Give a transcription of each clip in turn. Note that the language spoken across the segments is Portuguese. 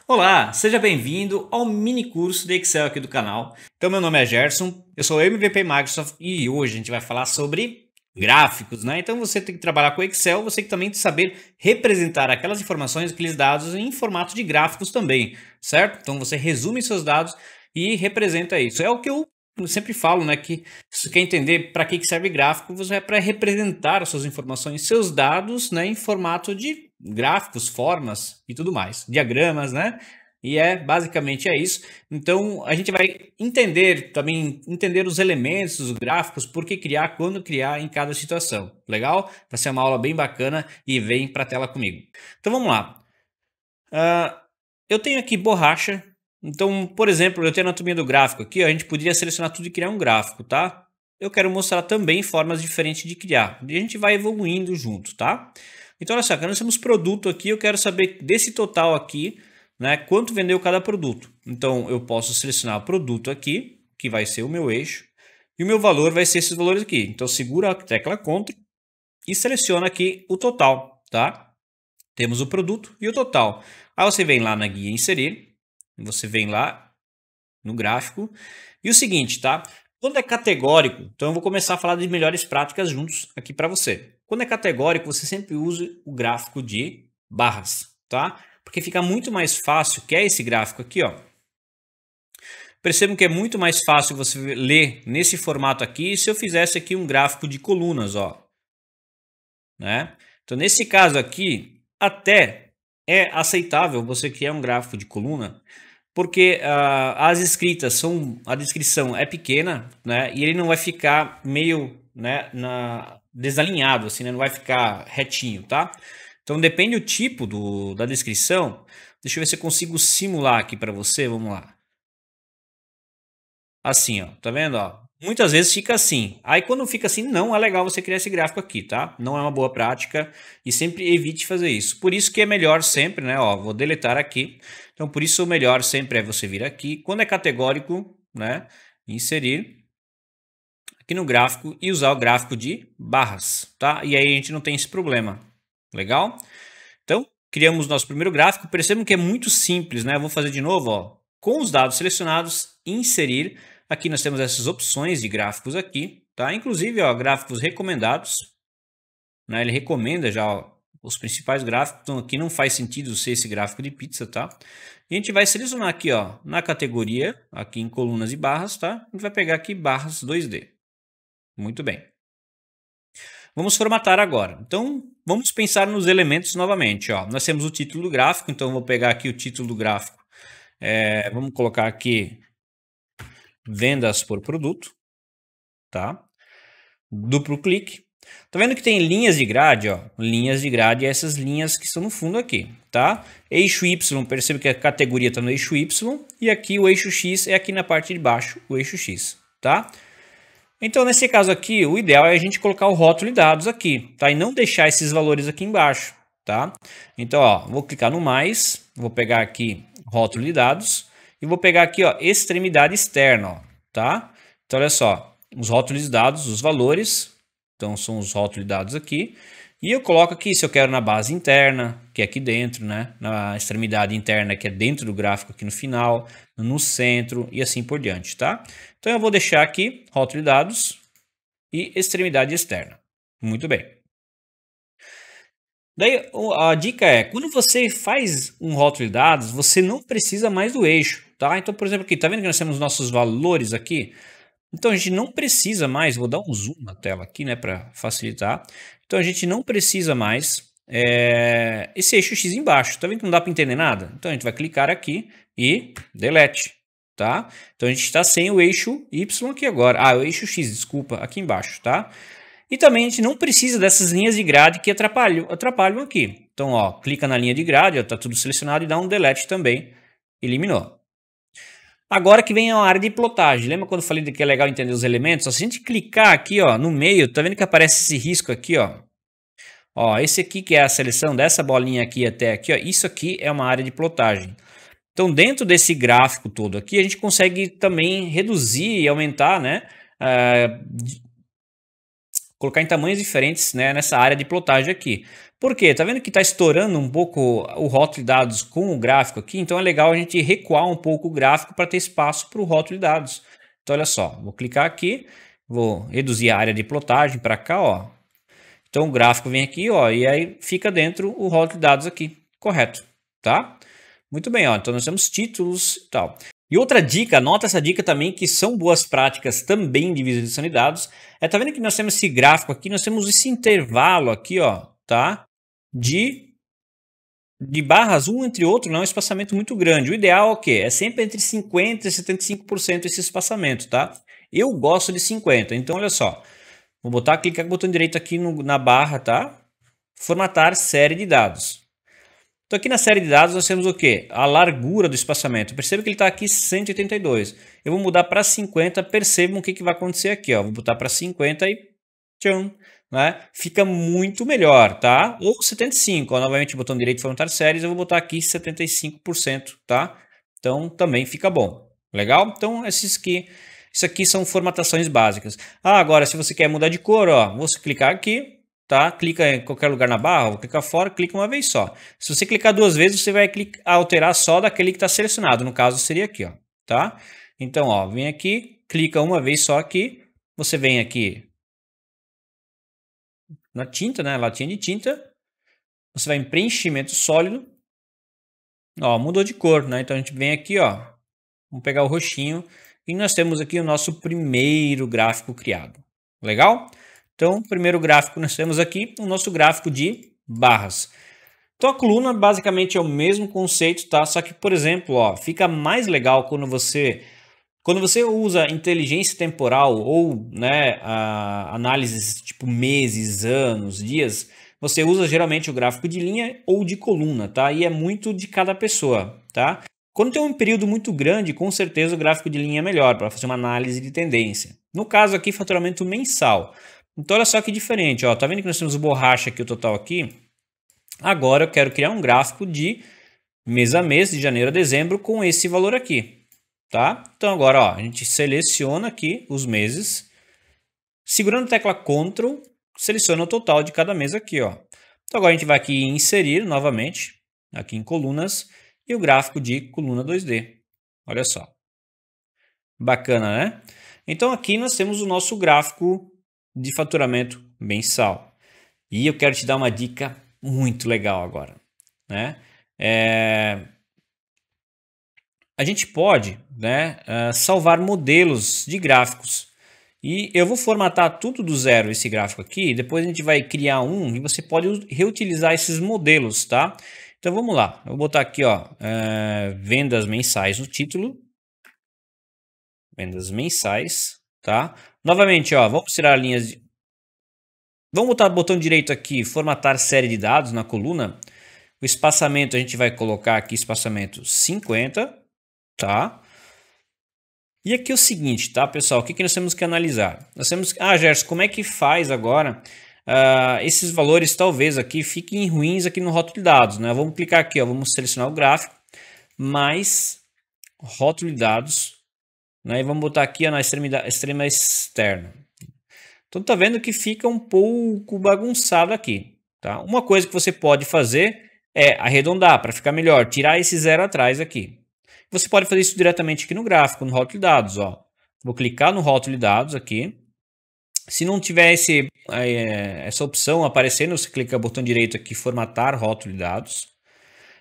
Olá, seja bem-vindo ao mini curso de Excel aqui do canal. Então, meu nome é Gerson, eu sou MVP Microsoft e hoje a gente vai falar sobre gráficos, né? Então, você tem que trabalhar com Excel, você tem que também saber representar aquelas informações, aqueles dados em formato de gráficos também, certo? Então, você resume seus dados e representa isso. É o que eu sempre falo, né? Que se você quer entender para que serve gráfico, você é para representar as suas informações, seus dados, né, em formato de gráficos, formas e tudo mais, diagramas, né? E basicamente isso. Então a gente vai entender os elementos dos gráficos, por que criar, quando criar em cada situação. Legal? Vai ser uma aula bem bacana e vem para a tela comigo. Então vamos lá. Eu tenho aqui borracha. Então, por exemplo, eu tenho a anatomia do gráfico aqui, ó, a gente poderia selecionar tudo e criar um gráfico, tá? Eu quero mostrar também formas diferentes de criar. E a gente vai evoluindo junto, tá? Então, olha só, nós temos produto aqui, eu quero saber desse total aqui, né, quanto vendeu cada produto. Então, eu posso selecionar o produto aqui, que vai ser o meu eixo, e o meu valor vai ser esses valores aqui. Então, segura a tecla Ctrl e seleciona aqui o total, tá? Temos o produto e o total. Aí você vem lá na guia inserir, você vem lá no gráfico. E o seguinte, tá? Quando é categórico, então eu vou começar a falar de melhores práticas juntos aqui para você. Quando é categórico, você sempre usa o gráfico de barras, tá? Porque fica muito mais fácil, que é esse gráfico aqui, ó. Percebam que é muito mais fácil você ler nesse formato aqui se eu fizesse aqui um gráfico de colunas, ó. Né? Então, nesse caso aqui, até é aceitável você criar um gráfico de coluna, porque as escritas são, a descrição é pequena, né? E ele não vai ficar meio, né, desalinhado, assim, né? Não vai ficar retinho, tá? Então depende do tipo da descrição. Deixa eu ver se eu consigo simular aqui para você. Vamos lá. Assim, ó, tá vendo, ó? Muitas vezes fica assim. Aí quando fica assim, não é legal você criar esse gráfico aqui, tá? Não é uma boa prática e sempre evite fazer isso. Por isso que é melhor sempre, né, ó, vou deletar aqui. Então por isso o melhor sempre é você vir aqui, quando é categórico, né, inserir aqui no gráfico e usar o gráfico de barras, tá? E aí a gente não tem esse problema. Legal? Então, criamos nosso primeiro gráfico. Percebam que é muito simples, né? Eu vou fazer de novo, ó. Com os dados selecionados, inserir. Aqui nós temos essas opções de gráficos aqui, tá? Inclusive, ó, gráficos recomendados, né? Ele recomenda já, ó, os principais gráficos. Então, aqui não faz sentido ser esse gráfico de pizza, tá? E a gente vai selecionar aqui, ó, na categoria, aqui em colunas e barras, tá? A gente vai pegar aqui barras 2D. Muito bem. Vamos formatar agora. Então, vamos pensar nos elementos novamente. Ó. Nós temos o título do gráfico, então eu vou pegar aqui o título do gráfico. Vamos colocar aqui vendas por produto, tá? Duplo clique. Tá vendo que tem linhas de grade, ó? Linhas de grade, essas linhas que estão no fundo aqui, tá? Eixo Y, perceba que a categoria está no eixo Y e aqui o eixo X é aqui na parte de baixo, o eixo X, tá? Então, nesse caso aqui, o ideal é a gente colocar o rótulo de dados aqui, tá? E não deixar esses valores aqui embaixo, tá? Então, ó, vou clicar no mais, vou pegar aqui rótulo de dados e vou pegar aqui, ó, extremidade externa, ó, tá? Então, olha só, os rótulos de dados, os valores, então são os rótulos de dados aqui. E eu coloco aqui se eu quero na base interna, que é aqui dentro, né? Na extremidade interna, que é dentro do gráfico aqui no final, no centro e assim por diante, tá? Então eu vou deixar aqui rótulo de dados e extremidade externa. Muito bem. Daí a dica é, quando você faz um rótulo de dados, você não precisa mais do eixo, tá? Então, por exemplo, aqui, tá vendo que nós temos nossos valores aqui? Então a gente não precisa mais, vou dar um zoom na tela aqui, né, para facilitar. Então a gente não precisa mais esse eixo X embaixo. Tá vendo que não dá para entender nada? Então a gente vai clicar aqui e delete, tá? Então a gente está sem o eixo Y aqui agora. Ah, o eixo X, desculpa, aqui embaixo, tá? E também a gente não precisa dessas linhas de grade que atrapalham aqui. Então, ó, clica na linha de grade, ó, tá tudo selecionado e dá um delete também. Eliminou. Agora que vem a área de plotagem. Lembra quando eu falei que é legal entender os elementos? Se a gente clicar aqui, ó, no meio, tá vendo que aparece esse risco aqui, ó? Ó, esse aqui que é a seleção dessa bolinha aqui até aqui, ó, isso aqui é uma área de plotagem. Então, dentro desse gráfico todo aqui, a gente consegue também reduzir e aumentar, né? Colocar em tamanhos diferentes, né, nessa área de plotagem aqui. Por quê? Tá vendo que está estourando um pouco o rótulo de dados com o gráfico aqui? Então é legal a gente recuar um pouco o gráfico para ter espaço para o rótulo de dados. Então olha só, vou clicar aqui, vou reduzir a área de plotagem para cá, ó. Então o gráfico vem aqui, ó, e aí fica dentro o rótulo de dados aqui, correto, tá? Muito bem, ó, então nós temos títulos e tal. E outra dica, anota essa dica também, que são boas práticas também de visualização de dados. Tá vendo que nós temos esse gráfico aqui, nós temos esse intervalo aqui, ó, tá? De barras um entre outro, não é um espaçamento muito grande. O ideal é o quê? É sempre entre 50% e 75% esse espaçamento, tá? Eu gosto de 50%, então olha só. Vou botar, clicar com o botão direito aqui na barra, tá? Formatar série de dados. Então aqui na série de dados nós temos o quê? A largura do espaçamento. Perceba que ele está aqui 182. Eu vou mudar para 50, percebam o que vai acontecer aqui, ó. Vou botar para 50 e tchau, né? Fica muito melhor, tá? Ou 75, ó, novamente botão direito formatar séries, eu vou botar aqui 75%, tá? Então também fica bom. Legal? Então isso aqui são formatações básicas. Agora se você quer mudar de cor, ó, você clicar aqui, tá? Clica em qualquer lugar na barra, vou clicar fora, clica uma vez só. Se você clicar duas vezes, você vai alterar só daquele que está selecionado. No caso seria aqui, ó, tá? Então, ó, vem aqui, clica uma vez só aqui, você vem aqui na tinta, né? Latinha de tinta. Você vai em preenchimento sólido. Ó, mudou de cor, né? Então a gente vem aqui, ó. Vamos pegar o roxinho. E nós temos aqui o nosso primeiro gráfico criado. Legal? Então, primeiro gráfico, nós temos aqui o nosso gráfico de barras. Então a coluna basicamente é o mesmo conceito, tá? Só que, por exemplo, ó, fica mais legal quando você usa inteligência temporal ou, né, análises tipo meses, anos, dias, você usa geralmente o gráfico de linha ou de coluna, tá? E é muito de cada pessoa, tá? Quando tem um período muito grande, com certeza o gráfico de linha é melhor para fazer uma análise de tendência. No caso aqui, faturamento mensal. Então olha só que diferente, ó, tá vendo que nós temos o borracha aqui, o total aqui? Agora eu quero criar um gráfico de mês a mês, de janeiro a dezembro, com esse valor aqui. Tá? Então agora ó, a gente seleciona aqui os meses, segurando a tecla Ctrl, seleciona o total de cada mês aqui. Ó. Então agora a gente vai aqui em inserir novamente, aqui em colunas, e o gráfico de coluna 2D. Olha só. Bacana, né? Então aqui nós temos o nosso gráfico de faturamento mensal. E eu quero te dar uma dica muito legal agora, né? A gente pode, né, salvar modelos de gráficos. E eu vou formatar tudo do zero esse gráfico aqui. Depois a gente vai criar um e você pode reutilizar esses modelos, tá? Então vamos lá. Eu vou botar aqui, ó, vendas mensais no título. Vendas mensais, tá? Novamente, ó, vamos tirar linhas de... Vamos botar o botão direito aqui, formatar série de dados na coluna. O espaçamento a gente vai colocar aqui espaçamento 50, tá? E aqui é o seguinte, tá, pessoal? O que nós temos que analisar? Nós temos... Gerson, como é que faz agora? Esses valores talvez aqui fiquem ruins aqui no rótulo de dados, né? Vamos clicar aqui, ó, vamos selecionar o gráfico, mais rótulo de dados, né? E vamos botar aqui ó, na extrema externa. Então tá vendo que fica um pouco bagunçado aqui, tá? Uma coisa que você pode fazer é arredondar para ficar melhor, tirar esse zero atrás aqui. Você pode fazer isso diretamente aqui no gráfico, no rótulo de dados, ó. Vou clicar no rótulo de dados aqui. Se não tiver essa opção aparecendo, você clica no botão direito aqui, formatar rótulo de dados.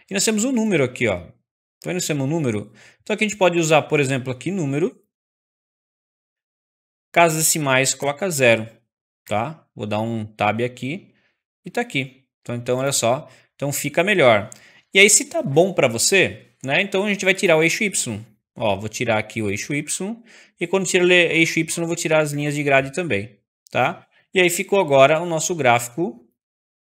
E nós temos um número aqui, ó. Tá vendo? Nós temos um número. Então aqui a gente pode usar, por exemplo, aqui número. Casas decimais, coloca 0, tá? Vou dar um tab aqui e tá aqui. Então olha só, então fica melhor. E aí se tá bom para você, né? Então a gente vai tirar o eixo Y. Ó, vou tirar aqui o eixo Y e quando tira o eixo Y eu vou tirar as linhas de grade também, tá? E aí ficou agora o nosso gráfico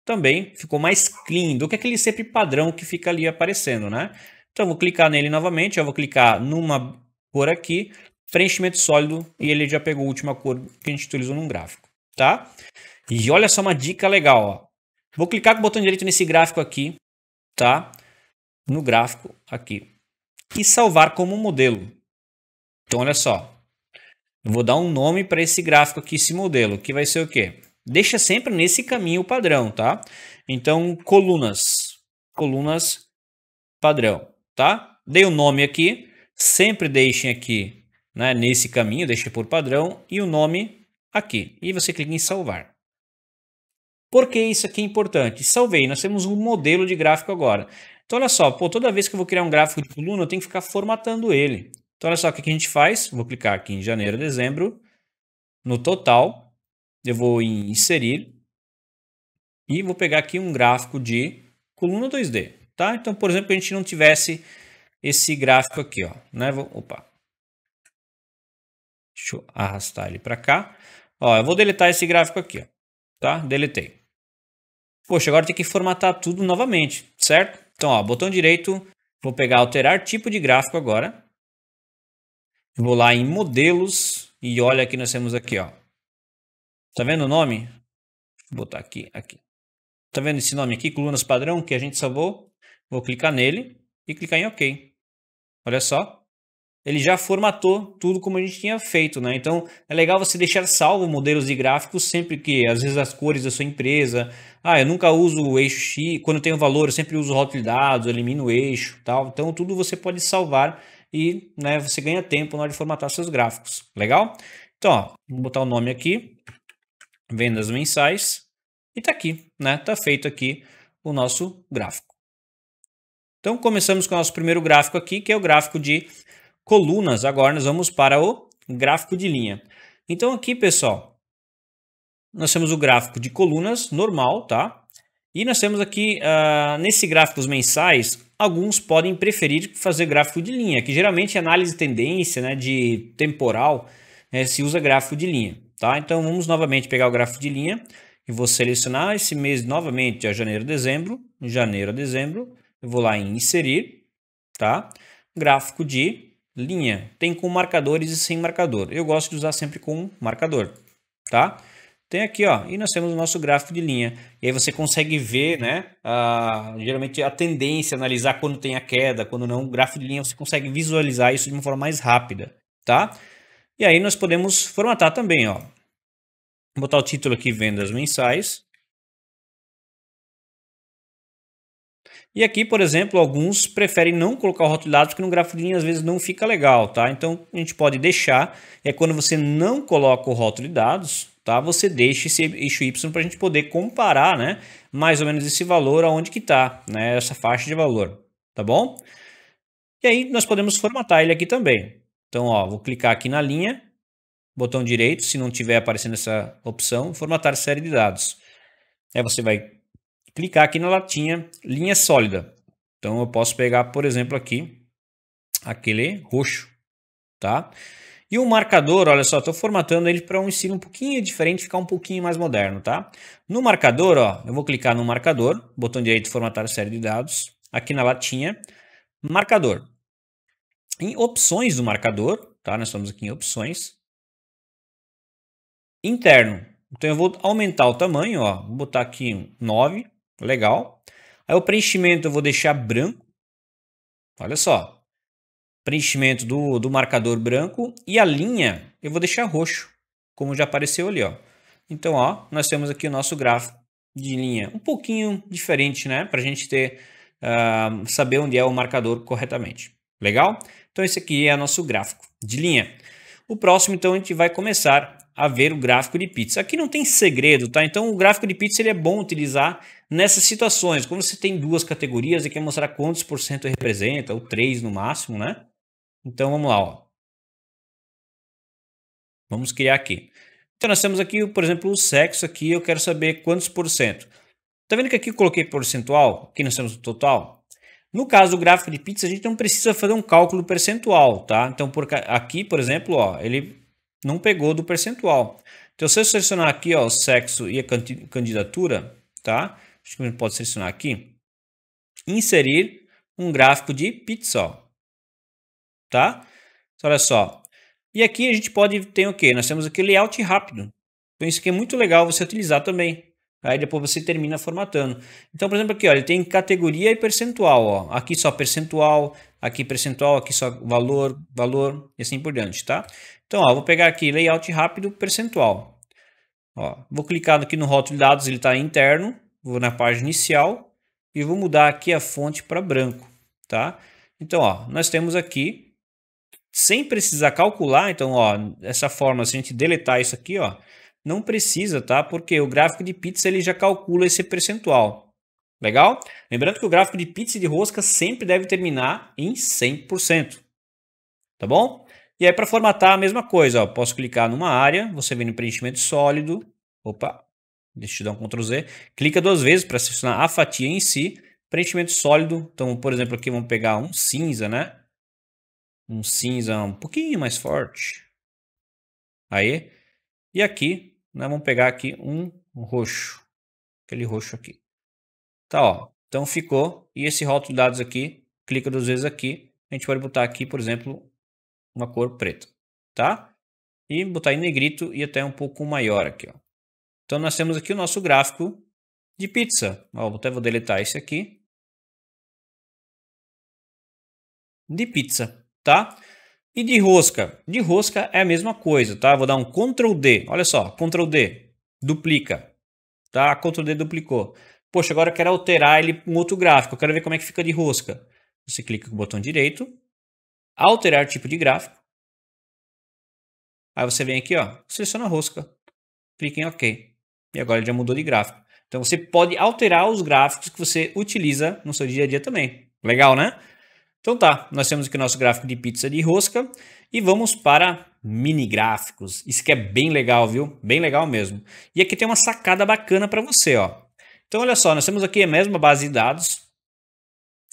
também ficou mais clean do que aquele sempre padrão que fica ali aparecendo, né? Então vou clicar nele novamente, eu vou clicar numa cor aqui, preenchimento sólido, e ele já pegou a última cor que a gente utilizou num gráfico, tá? E olha só uma dica legal, ó. Vou clicar com o botão direito nesse gráfico aqui, tá? No gráfico aqui. E salvar como modelo. Então olha só. Eu vou dar um nome para esse gráfico aqui, esse modelo, que vai ser o quê? deixa sempre nesse caminho padrão, tá? Então, colunas padrão, tá? Dei o nome aqui, sempre deixem aqui, né, nesse caminho, deixe por padrão e o nome aqui. E você clica em salvar. Por que isso aqui é importante? Salvei, nós temos um modelo de gráfico agora. Então olha só, pô, toda vez que eu vou criar um gráfico de coluna, eu tenho que ficar formatando ele. Então olha só o que a gente faz, vou clicar aqui em janeiro, dezembro, no total, eu vou em inserir e vou pegar aqui um gráfico de coluna 2D, tá? Então, por exemplo, a gente não tivesse esse gráfico aqui, ó, né? Opa. Deixa eu arrastar ele para cá. Ó, eu vou deletar esse gráfico aqui, ó, tá? Deletei. Poxa, agora tem que formatar tudo novamente, certo? Então, ó, botão direito, vou pegar alterar tipo de gráfico agora. Vou lá em modelos e olha aqui, nós temos aqui, ó. Tá vendo o nome? Vou botar aqui. Tá vendo esse nome aqui, colunas padrão, que a gente salvou? Vou clicar nele e clicar em OK. Olha só. Ele já formatou tudo como a gente tinha feito, né? Então, é legal você deixar salvo modelos de gráficos sempre que, às vezes, as cores da sua empresa. Eu nunca uso o eixo X. Quando tem o valor, eu sempre uso o rótulo de dados, elimino o eixo, tal. Então, tudo você pode salvar e, né, você ganha tempo na hora de formatar seus gráficos. Legal? Então, ó, vou botar o nome aqui. Vendas mensais. E tá aqui, né? Tá feito aqui o nosso gráfico. Então, começamos com o nosso primeiro gráfico aqui, que é o gráfico de colunas. Agora nós vamos para o gráfico de linha. Então aqui, pessoal, nós temos o gráfico de colunas normal, tá? E nós temos aqui, nesse gráficos mensais, alguns podem preferir fazer gráfico de linha, que geralmente análise de tendência, né, de temporal, se usa gráfico de linha, tá? Então vamos novamente pegar o gráfico de linha e vou selecionar esse mês novamente, janeiro a dezembro, eu vou lá em inserir, tá? Gráfico de linha, tem com marcadores e sem marcador. Eu gosto de usar sempre com marcador, tá? Tem aqui, ó, e nós temos o nosso gráfico de linha. E aí você consegue ver, né, geralmente a tendência, analisar quando tem a queda, quando não. O gráfico de linha você consegue visualizar isso de uma forma mais rápida, tá? E aí nós podemos formatar também, ó. Vou botar o título aqui, vendas mensais. E aqui, por exemplo, alguns preferem não colocar o rótulo de dados porque no gráfico de linha às vezes não fica legal, tá? Então a gente pode deixar, quando você não coloca o rótulo de dados, tá? Você deixa esse eixo Y para a gente poder comparar, né? Mais ou menos esse valor aonde que tá, né? Essa faixa de valor, tá bom? E aí nós podemos formatar ele aqui também. Então, ó, vou clicar aqui na linha, botão direito, se não tiver aparecendo essa opção, formatar série de dados. Aí você vai clicar aqui na latinha linha sólida. Então eu posso pegar, por exemplo, aqui aquele roxo, tá? E o marcador, olha só, estou formatando ele para um estilo um pouquinho diferente, ficar um pouquinho mais moderno, tá? No marcador, ó, eu vou clicar no marcador, botão direito formatar série de dados, aqui na latinha, marcador. Em opções do marcador, tá? Nós estamos aqui em opções. Interno. Então eu vou aumentar o tamanho, ó, vou botar aqui 9, legal. Aí o preenchimento eu vou deixar branco. Olha só. Preenchimento do marcador branco. E a linha eu vou deixar roxo. Como já apareceu ali, ó. Então, ó, nós temos aqui o nosso gráfico de linha. Um pouquinho diferente, né? Para a gente ter, saber onde é o marcador corretamente. Legal? Então esse aqui é o nosso gráfico de linha. O próximo, então, a gente vai começar a ver o gráfico de pizza. Aqui não tem segredo, tá? Então o gráfico de pizza ele é bom utilizar nessas situações. Quando você tem duas categorias e quer mostrar quantos por cento representa, ou 3 no máximo, né? Então vamos lá, ó. Vamos criar aqui. Então nós temos aqui, por exemplo, o sexo aqui, eu quero saber quantos por cento. Tá vendo que aqui eu coloquei percentual? Aqui nós temos o total. No caso do gráfico de pizza, a gente não precisa fazer um cálculo percentual, tá? Então aqui, por exemplo, ó, ele não pegou do percentual. Então se eu selecionar aqui, ó, o sexo e a candidatura, tá? Acho que a gente pode selecionar aqui. Inserir um gráfico de pizza, ó, tá? Então, olha só. E aqui a gente pode ter o quê? Nós temos aqui layout rápido. Então isso aqui é muito legal você utilizar também. Aí depois você termina formatando. Então, por exemplo, aqui, ó, ele tem categoria e percentual. Ó. Aqui só percentual, aqui só valor, valor e assim por diante, tá? Então, ó, vou pegar aqui layout rápido, percentual. Ó, vou clicar aqui no rótulo de dados, ele está interno, vou na página inicial e vou mudar aqui a fonte para branco, tá? Então, ó, nós temos aqui, sem precisar calcular, então, ó, dessa forma, se a gente deletar isso aqui, ó, não precisa, tá? Porque o gráfico de pizza ele já calcula esse percentual. Legal? Lembrando que o gráfico de pizza e de rosca sempre deve terminar em 100%. Tá bom? E aí para formatar a mesma coisa, ó, posso clicar numa área, você vem no preenchimento sólido, opa, deixa eu dar um Ctrl Z, clica 2 vezes para selecionar a fatia em si, preenchimento sólido, então por exemplo aqui vamos pegar um cinza, né? Um cinza um pouquinho mais forte, aí, e aqui, nós vamos pegar aqui um roxo, aquele roxo aqui, tá ó, então ficou, e esse rótulo de dados aqui, clica 2 vezes aqui, a gente pode botar aqui por exemplo, uma cor preta, tá? E botar em negrito e até um pouco maior aqui, ó. Então nós temos aqui o nosso gráfico de pizza. Ó, até vou deletar esse aqui. De pizza, tá? E de rosca? De rosca é a mesma coisa, tá? Vou dar um Ctrl D. Olha só, Ctrl D, duplica, tá? Ctrl D duplicou. Poxa, agora eu quero alterar ele para um outro gráfico. Eu quero ver como é que fica de rosca. Você clica com o botão direito, alterar tipo de gráfico. Aí você vem aqui, ó, seleciona a rosca, clica em OK. E agora ele já mudou de gráfico. Então você pode alterar os gráficos que você utiliza no seu dia a dia também. Legal, né? Então tá, nós temos aqui o nosso gráfico de pizza de rosca e vamos para mini gráficos. Isso que é bem legal, viu? Bem legal mesmo. E aqui tem uma sacada bacana para você, ó. Então olha só, nós temos aqui a mesma base de dados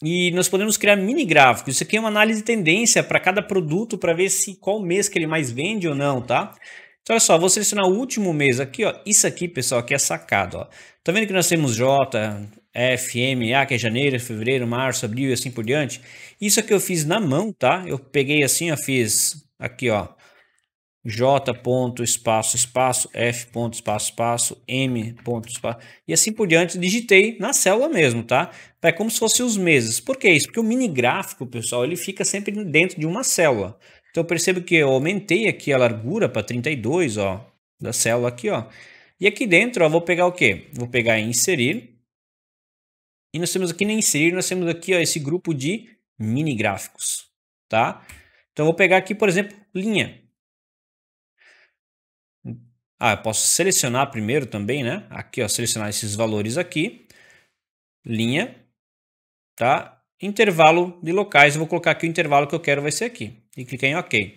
e nós podemos criar mini gráficos. Isso aqui é uma análise de tendência para cada produto para ver se qual mês que ele mais vende ou não, tá? Então olha só, vou selecionar o último mês aqui, ó. Isso aqui, pessoal, aqui é sacado, ó. Tá vendo que nós temos J, F, M, A, que é janeiro, fevereiro, março, abril e assim por diante. Isso aqui eu fiz na mão, tá? Eu peguei assim, eu fiz aqui, ó. J ponto espaço espaço, F ponto espaço espaço, M ponto espaço e assim por diante, digitei na célula mesmo, tá? É como se fossem os meses. Por que isso? Porque o mini gráfico, pessoal, ele fica sempre dentro de uma célula. Então percebo que eu aumentei aqui a largura para 32, ó, da célula aqui, ó. E aqui dentro, ó, vou pegar o quê? Vou pegar em inserir. E nós temos aqui no inserir, nós temos aqui, ó, esse grupo de mini gráficos, tá? Então eu vou pegar aqui, por exemplo, linha. Ah, eu posso selecionar primeiro também, né? Aqui, ó, selecionar esses valores aqui. Linha, tá? Intervalo de locais, eu vou colocar aqui o intervalo que eu quero vai ser aqui. E clicar em OK.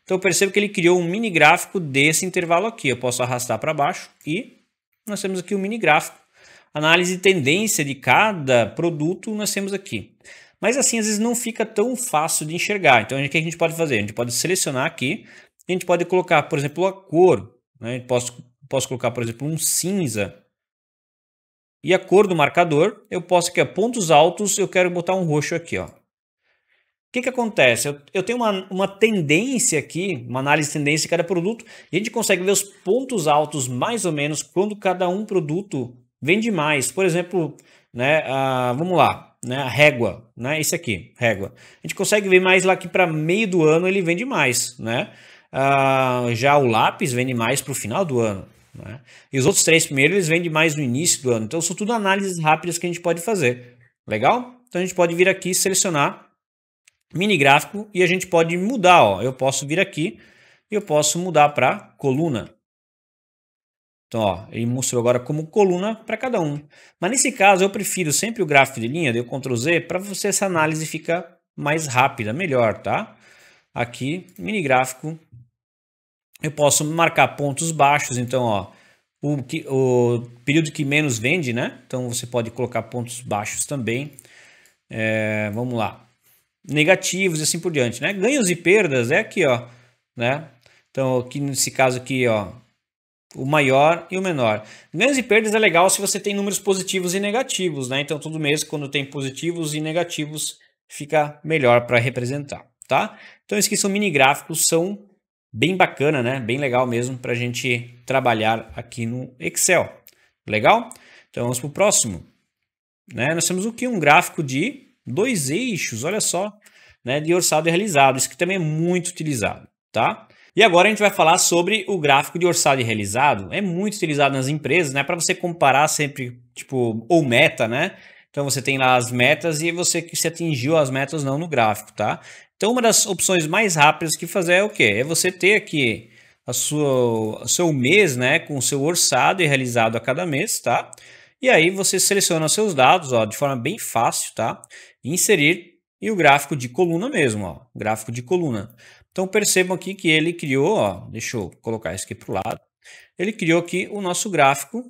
Então eu percebo que ele criou um mini gráfico desse intervalo aqui. Eu posso arrastar para baixo e nós temos aqui um mini gráfico. Análise de tendência de cada produto nós temos aqui. Mas assim, às vezes não fica tão fácil de enxergar. Então o que a gente pode fazer? A gente pode selecionar aqui. A gente pode colocar, por exemplo, a cor. Né? Posso colocar, por exemplo, um cinza. E a cor do marcador, eu posso aqui, ó, pontos altos, eu quero botar um roxo aqui. Ó. O que acontece? Eu tenho uma tendência aqui, uma análise de tendência de cada produto, e a gente consegue ver os pontos altos mais ou menos quando cada um produto vende mais. Por exemplo, né, vamos lá, né, a régua, né, esse aqui, régua. A gente consegue ver mais lá que para meio do ano ele vende mais, né? Já o lápis vende mais para o final do ano, né? E os outros 3 primeiros eles vendem mais no início do ano. Então são tudo análises rápidas que a gente pode fazer. Legal? Então a gente pode vir aqui selecionar mini gráfico e a gente pode mudar. Ó. Eu posso vir aqui e eu posso mudar para coluna. Então ó, ele mostrou agora como coluna para cada um. Mas nesse caso eu prefiro sempre o gráfico de linha, deu Ctrl Z, para você essa análise fica mais rápida, melhor, tá? Aqui, mini gráfico. Eu posso marcar pontos baixos, então, ó, o período que menos vende, né? Então, você pode colocar pontos baixos também. Vamos lá. Negativos e assim por diante, né? Ganhos e perdas é aqui, ó, né? Então, aqui nesse caso aqui, ó, o maior e o menor. Ganhos e perdas é legal se você tem números positivos e negativos, né? Então, todo mês, quando tem positivos e negativos, fica melhor para representar, tá? Então, esses aqui são mini gráficos, são bem bacana, né? Bem legal mesmo para a gente trabalhar aqui no Excel. Legal? Então vamos para o próximo. Né? Nós temos aqui um gráfico de 2 eixos, olha só, né? De orçado e realizado. Isso que também é muito utilizado, tá? E agora a gente vai falar sobre o gráfico de orçado e realizado. É muito utilizado nas empresas, né, para você comparar sempre, tipo, ou meta, né? Então você tem lá as metas e você que se atingiu as metas ou não no gráfico, tá? Então uma das opções mais rápidas que fazer é o quê? É você ter aqui o seu mês, né, com o seu orçado e realizado a cada mês, tá? E aí você seleciona os seus dados, ó, de forma bem fácil, tá? Inserir e o gráfico de coluna mesmo, ó, gráfico de coluna. Então percebam aqui que ele criou, ó, deixa eu colocar isso aqui para o lado. Ele criou aqui o nosso gráfico.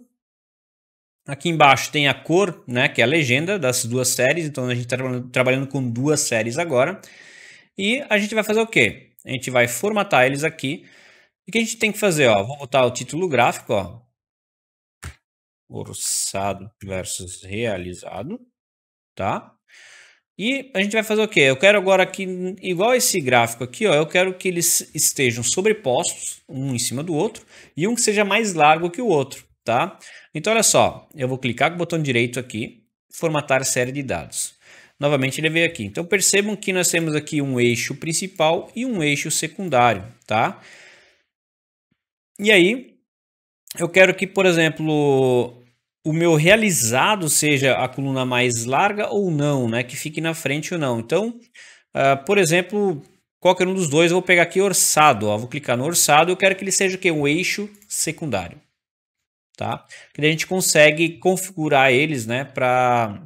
Aqui embaixo tem a cor, né, que é a legenda das duas séries. Então a gente está trabalhando com duas séries agora. E a gente vai fazer o quê? A gente vai formatar eles aqui. E o que a gente tem que fazer? Ó, vou botar o título gráfico, ó, orçado versus realizado, tá? E a gente vai fazer o quê? Eu quero agora que, igual esse gráfico aqui, ó, eu quero que eles estejam sobrepostos, um em cima do outro, e um que seja mais largo que o outro, tá? Então, olha só, eu vou clicar com o botão direito aqui, formatar série de dados. Novamente ele veio aqui. Então, percebam que nós temos aqui um eixo principal e um eixo secundário, tá? E aí, eu quero que, por exemplo, o meu realizado seja a coluna mais larga ou não, né? Que fique na frente ou não. Então, por exemplo, qualquer um dos dois, eu vou pegar aqui orçado. Ó, vou clicar no orçado, eu quero que ele seja o quê? O eixo secundário. Tá? Que daí a gente consegue configurar eles, né? Para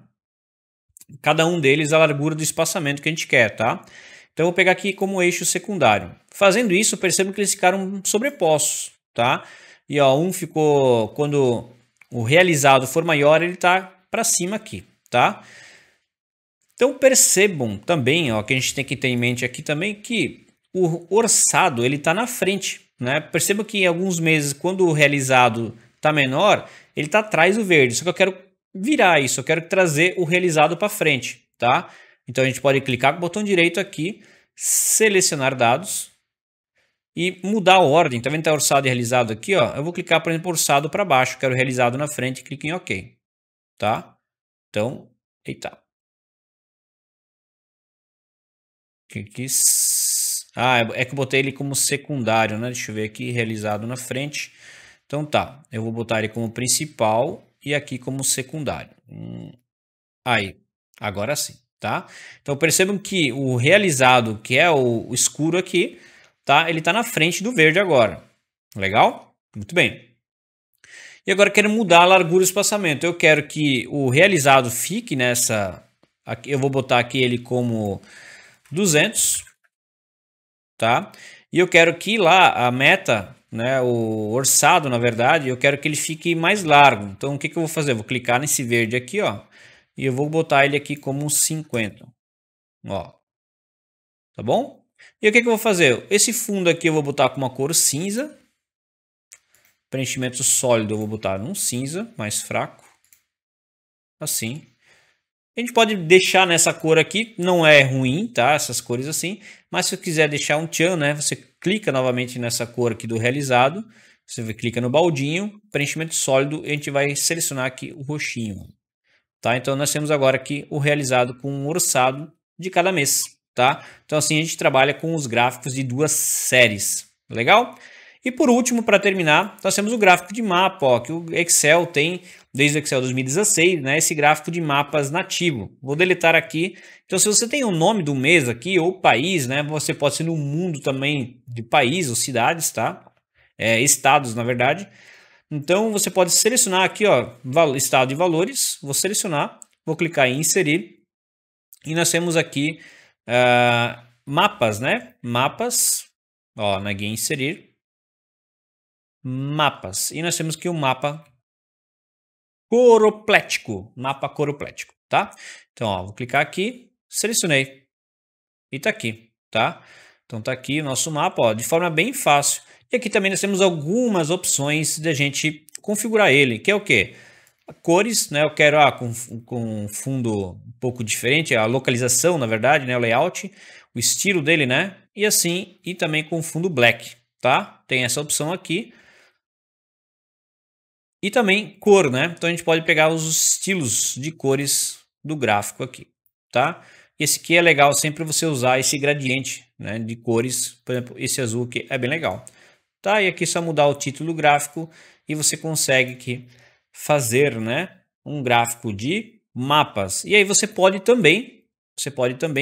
cada um deles a largura do espaçamento que a gente quer, tá? Então, eu vou pegar aqui como eixo secundário. Fazendo isso, percebo que eles ficaram sobrepostos, tá? E ó, um ficou, quando o realizado for maior, ele está para cima aqui, tá? Então percebam também, ó, que a gente tem que ter em mente aqui também que o orçado ele está na frente, né? Perceba que em alguns meses, quando o realizado está menor, ele está atrás do verde. Só que eu quero virar isso, eu quero trazer o realizado para frente, tá? Então a gente pode clicar com o botão direito aqui, selecionar dados e mudar a ordem. Tá vendo que tá orçado e realizado aqui, ó? Eu vou clicar, por exemplo, orçado para baixo, quero realizado na frente, clique em OK, tá? Então, eita. É que eu botei ele como secundário, né? Deixa eu ver aqui, realizado na frente. Então tá, eu vou botar ele como principal e aqui como secundário. Aí, agora sim, tá? Então percebam que o realizado, que é o escuro aqui, tá? Ele tá na frente do verde agora. Legal? Muito bem. E agora eu quero mudar a largura do espaçamento. Eu quero que o realizado fique nessa... Aqui, eu vou botar aqui ele como 200, tá? E eu quero que lá a meta, né, o orçado, na verdade, eu quero que ele fique mais largo. Então, o que eu vou fazer? Eu vou clicar nesse verde aqui, ó, e eu vou botar ele aqui como 50, ó. Tá bom? E o que eu vou fazer? Esse fundo aqui eu vou botar com uma cor cinza. Preenchimento sólido eu vou botar num cinza mais fraco. Assim. A gente pode deixar nessa cor aqui, não é ruim, tá? Essas cores assim. Mas se eu quiser deixar um tchan, né? Você clica novamente nessa cor aqui do realizado. Você clica no baldinho, preenchimento sólido, e a gente vai selecionar aqui o roxinho. Tá? Então nós temos agora aqui o realizado com um orçado de cada mês. Tá? Então assim a gente trabalha com os gráficos de duas séries. Legal? E por último, para terminar, nós temos o gráfico de mapa, ó, que o Excel tem, desde o Excel 2016, né, esse gráfico de mapas nativo. Vou deletar aqui. Então, se você tem o nome do mês aqui, ou país, né, você pode ser no mundo também de país ou cidades, tá? Estados, na verdade. Então, você pode selecionar aqui, ó, estado de valores. Vou selecionar, vou clicar em inserir. E nós temos aqui mapas, né? Mapas, ó, na guia inserir. Mapas. E nós temos aqui o mapa coroplético. Mapa coroplético, tá? Então, ó, vou clicar aqui, selecionei. E tá aqui, tá? Então tá aqui o nosso mapa, ó, de forma bem fácil. E aqui também nós temos algumas opções de a gente configurar ele, que é o quê? Cores, né? Eu quero com fundo um pouco diferente, a localização, na verdade, né? O layout, o estilo dele, né? E assim, e também com fundo black, tá? Tem essa opção aqui. E também cor, né? Então a gente pode pegar os estilos de cores do gráfico aqui, tá? Esse aqui é legal sempre você usar esse gradiente, né, de cores, por exemplo, esse azul aqui é bem legal. Tá, e aqui é só mudar o título do gráfico e você consegue aqui fazer, né, um gráfico de mapas. E aí você pode também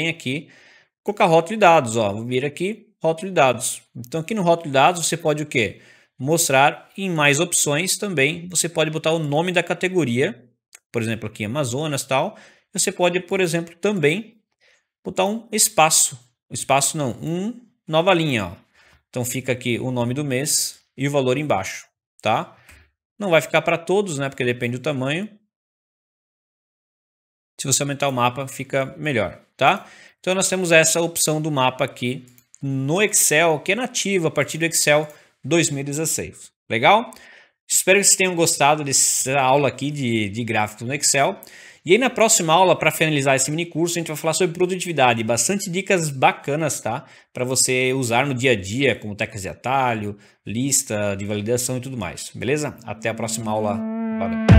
aqui colocar rótulo de dados, ó, vou vir aqui, rótulo de dados. Então aqui no rótulo de dados você pode o quê? Mostrar em mais opções também, você pode botar o nome da categoria, por exemplo aqui Amazonas tal, você pode, por exemplo, também botar um espaço não, nova linha, ó. Então fica aqui o nome do mês e o valor embaixo, tá? Não vai ficar para todos, né, porque depende do tamanho. Se você aumentar o mapa, fica melhor, tá? Então nós temos essa opção do mapa aqui no Excel, que é nativa a partir do Excel 2016. Legal? Espero que vocês tenham gostado dessa aula aqui de gráficos no Excel. E aí na próxima aula, para finalizar esse mini curso, a gente vai falar sobre produtividade. Bastante dicas bacanas, tá? Para você usar no dia a dia, como técnicas de atalho, lista de validação e tudo mais. Beleza? Até a próxima aula. Valeu!